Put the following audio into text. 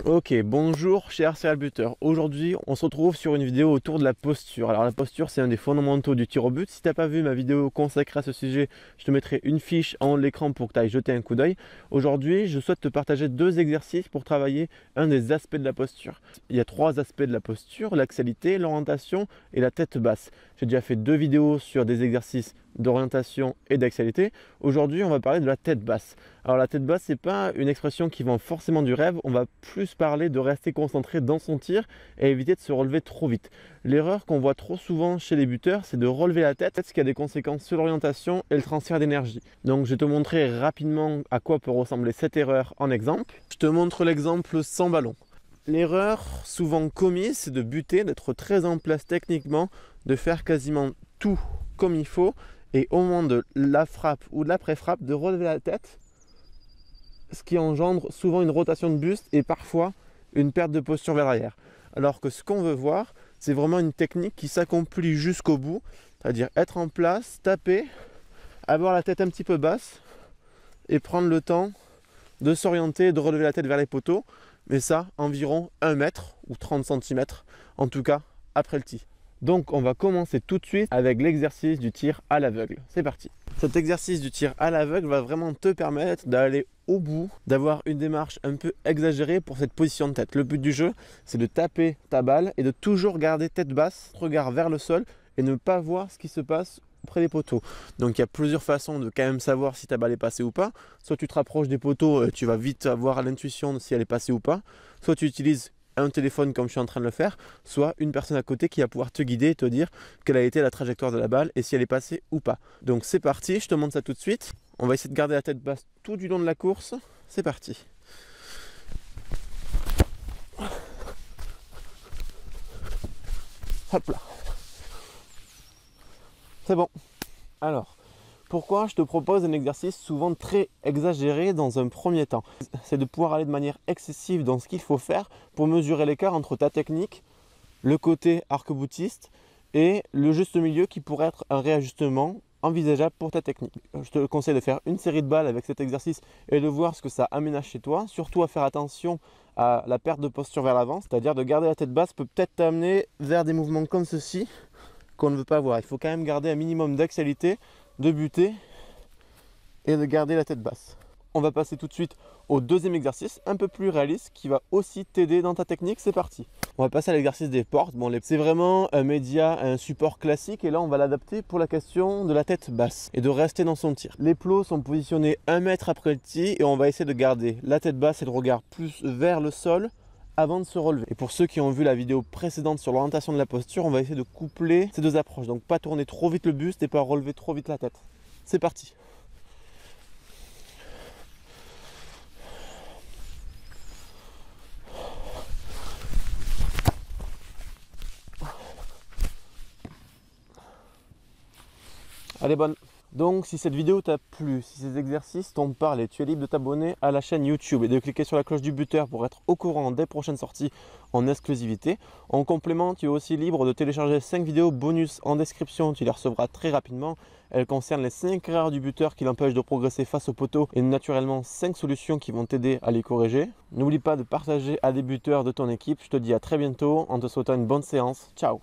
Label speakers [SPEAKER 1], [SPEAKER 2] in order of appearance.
[SPEAKER 1] Ok, bonjour chers serial buteurs. Aujourd'hui, on se retrouve sur une vidéo autour de la posture. Alors la posture, c'est un des fondamentaux du tir au but. Si tu n'as pas vu ma vidéo consacrée à ce sujet, je te mettrai une fiche en haut de l'écran pour que tu ailles jeter un coup d'œil. Aujourd'hui, je souhaite te partager deux exercices pour travailler un des aspects de la posture. Il y a trois aspects de la posture: l'axialité, l'orientation et la tête basse. J'ai déjà fait deux vidéos sur des exercices d'orientation et d'axialité. Aujourd'hui, on va parler de la tête basse. Alors la tête basse, c'est pas une expression qui vend forcément du rêve. On va plus parler de rester concentré dans son tir et éviter de se relever trop vite. L'erreur qu'on voit trop souvent chez les buteurs, c'est de relever la tête, ce qui a des conséquences sur l'orientation et le transfert d'énergie. Donc je vais te montrer rapidement à quoi peut ressembler cette erreur en exemple. Je te montre l'exemple sans ballon. L'erreur souvent commise, c'est de buter, d'être très en place techniquement, de faire quasiment tout comme il faut, et au moment de la frappe ou de l'après-frappe, de relever la tête, ce qui engendre souvent une rotation de buste et parfois une perte de posture vers l'arrière. Alors que ce qu'on veut voir, c'est vraiment une technique qui s'accomplit jusqu'au bout, c'est-à-dire être en place, taper, avoir la tête un petit peu basse et prendre le temps de s'orienter, de relever la tête vers les poteaux, mais ça environ 1 mètre ou 30 cm, en tout cas après le tee. Donc on va commencer tout de suite avec l'exercice du tir à l'aveugle. C'est parti. Cet exercice du tir à l'aveugle va vraiment te permettre d'aller au bout, d'avoir une démarche un peu exagérée pour cette position de tête. Le but du jeu, c'est de taper ta balle et de toujours garder tête basse, regard vers le sol et ne pas voir ce qui se passe près des poteaux. Donc il y a plusieurs façons de quand même savoir si ta balle est passée ou pas. Soit tu te rapproches des poteaux, tu vas vite avoir l'intuition de si elle est passée ou pas. Soit tu utilises un téléphone comme je suis en train de le faire, soit une personne à côté qui va pouvoir te guider et te dire quelle a été la trajectoire de la balle et si elle est passée ou pas. Donc c'est parti, je te montre ça tout de suite. On va essayer de garder la tête basse tout du long de la course. C'est parti. Hop là. C'est bon. Alors, pourquoi je te propose un exercice souvent très exagéré dans un premier temps? C'est de pouvoir aller de manière excessive dans ce qu'il faut faire pour mesurer l'écart entre ta technique, le côté arc-boutiste et le juste milieu qui pourrait être un réajustement envisageable pour ta technique. Je te conseille de faire une série de balles avec cet exercice et de voir ce que ça aménage chez toi. Surtout à faire attention à la perte de posture vers l'avant, c'est-à-dire de garder la tête basse peut peut-être t'amener vers des mouvements comme ceci qu'on ne veut pas voir. Il faut quand même garder un minimum d'axialité, de buter et de garder la tête basse. On va passer tout de suite au deuxième exercice, un peu plus réaliste, qui va aussi t'aider dans ta technique. C'est parti. On va passer à l'exercice des portes. Bon, c'est vraiment un média, un support classique, et là on va l'adapter pour la question de la tête basse et de rester dans son tir. Les plots sont positionnés 1 mètre après le tee et on va essayer de garder la tête basse et le regard plus vers le sol avant de se relever. Et pour ceux qui ont vu la vidéo précédente sur l'orientation de la posture, on va essayer de coupler ces deux approches. Donc pas tourner trop vite le buste et pas relever trop vite la tête. C'est parti. Elle est bonne. Donc si cette vidéo t'a plu, si ces exercices t'ont parlé, tu es libre de t'abonner à la chaîne YouTube et de cliquer sur la cloche du buteur pour être au courant des prochaines sorties en exclusivité. En complément, tu es aussi libre de télécharger 5 vidéos bonus en description, tu les recevras très rapidement. Elles concernent les 5 erreurs du buteur qui l'empêchent de progresser face au poteau et naturellement 5 solutions qui vont t'aider à les corriger. N'oublie pas de partager à des buteurs de ton équipe. Je te dis à très bientôt en te souhaitant une bonne séance. Ciao!